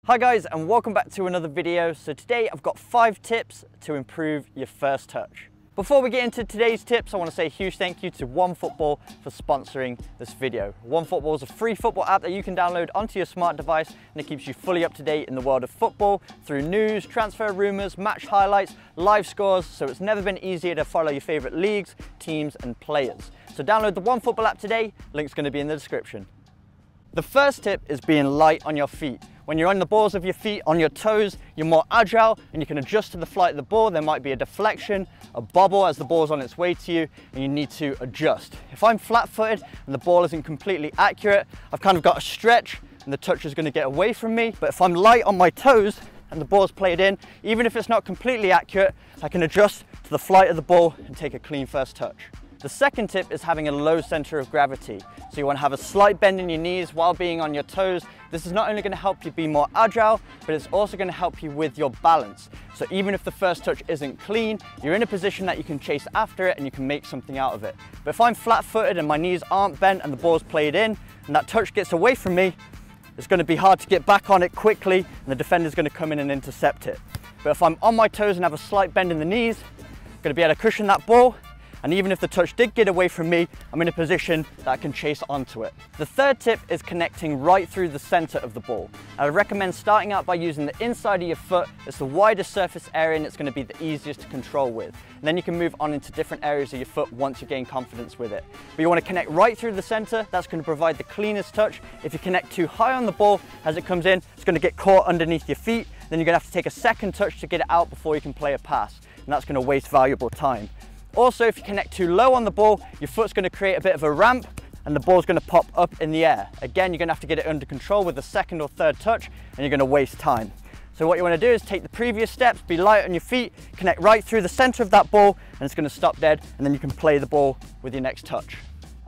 Hi guys, and welcome back to another video. So today I've got 5 tips to improve your first touch. Before we get into today's tips, I want to say a huge thank you to OneFootball for sponsoring this video. OneFootball is a free football app that you can download onto your smart device, and it keeps you fully up to date in the world of football through news, transfer rumours, match highlights, live scores, so it's never been easier to follow your favourite leagues, teams and players. So download the OneFootball app today, link's going to be in the description. The first tip is being light on your feet. When you're on the balls of your feet, on your toes, you're more agile and you can adjust to the flight of the ball. There might be a deflection, a bobble as the ball's on its way to you, and you need to adjust. If I'm flat-footed and the ball isn't completely accurate, I've kind of got to stretch and the touch is going to get away from me. But if I'm light on my toes and the ball's played in, even if it's not completely accurate, I can adjust to the flight of the ball and take a clean first touch. The second tip is having a low center of gravity. So you want to have a slight bend in your knees while being on your toes. This is not only going to help you be more agile, but it's also going to help you with your balance. So even if the first touch isn't clean, you're in a position that you can chase after it and you can make something out of it. But if I'm flat-footed and my knees aren't bent and the ball's played in and that touch gets away from me, it's going to be hard to get back on it quickly and the defender's going to come in and intercept it. But if I'm on my toes and have a slight bend in the knees, I'm going to be able to cushion that ball. And even if the touch did get away from me, I'm in a position that I can chase onto it. The third tip is connecting right through the center of the ball. I would recommend starting out by using the inside of your foot. It's the widest surface area and it's going to be the easiest to control with. And then you can move on into different areas of your foot once you gain confidence with it. But you want to connect right through the center. That's going to provide the cleanest touch. If you connect too high on the ball as it comes in, it's going to get caught underneath your feet. Then you're going to have to take a second touch to get it out before you can play a pass. And that's going to waste valuable time. Also, if you connect too low on the ball, your foot's going to create a bit of a ramp and the ball's going to pop up in the air. Again, you're going to have to get it under control with the second or third touch and you're going to waste time. So what you want to do is take the previous steps, be light on your feet, connect right through the center of that ball and it's going to stop dead, and then you can play the ball with your next touch.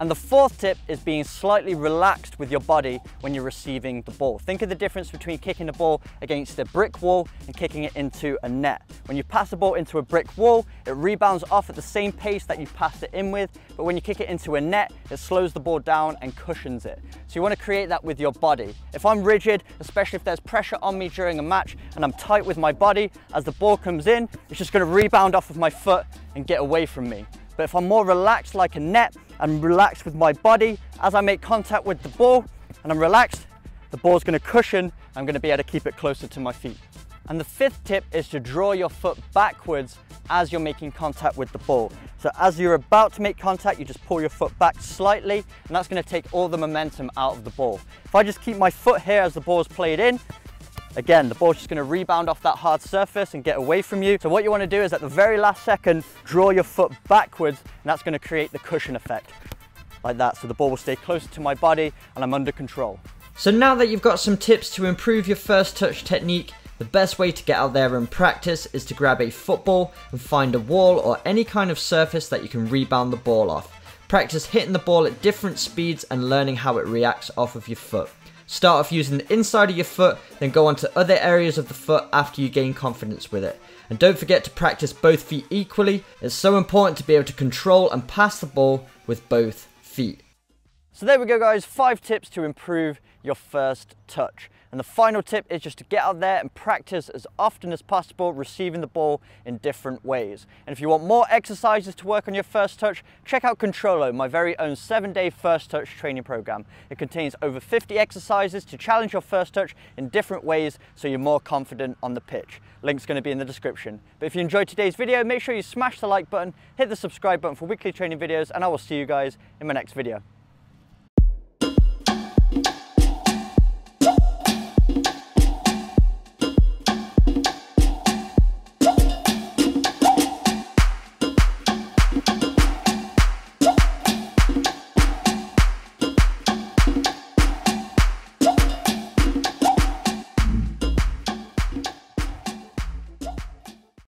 And the fourth tip is being slightly relaxed with your body when you're receiving the ball. Think of the difference between kicking the ball against a brick wall and kicking it into a net. When you pass the ball into a brick wall, it rebounds off at the same pace that you passed it in with, but when you kick it into a net, it slows the ball down and cushions it. So you want to create that with your body. If I'm rigid, especially if there's pressure on me during a match and I'm tight with my body, as the ball comes in, it's just going to rebound off of my foot and get away from me. But if I'm more relaxed like a net, I'm relaxed with my body, as I make contact with the ball and I'm relaxed, the ball's going to cushion, I'm going to be able to keep it closer to my feet. And the fifth tip is to draw your foot backwards as you're making contact with the ball. So as you're about to make contact, you just pull your foot back slightly and that's going to take all the momentum out of the ball. If I just keep my foot here as the ball's played in, again, the ball's just going to rebound off that hard surface and get away from you. So what you want to do is at the very last second, draw your foot backwards, and that's going to create the cushion effect, like that. So the ball will stay closer to my body and I'm under control. So now that you've got some tips to improve your first touch technique, the best way to get out there and practice is to grab a football and find a wall or any kind of surface that you can rebound the ball off. Practice hitting the ball at different speeds and learning how it reacts off of your foot. Start off using the inside of your foot, then go on to other areas of the foot after you gain confidence with it. And don't forget to practice both feet equally. It's so important to be able to control and pass the ball with both feet. So there we go guys, 5 tips to improve your first touch. And the final tip is just to get out there and practice as often as possible receiving the ball in different ways. And if you want more exercises to work on your first touch, check out Controlo, my very own 7-day first touch training program. It contains over 50 exercises to challenge your first touch in different ways so you're more confident on the pitch. Link's going to be in the description. But if you enjoyed today's video, make sure you smash the like button, hit the subscribe button for weekly training videos, and I will see you guys in my next video.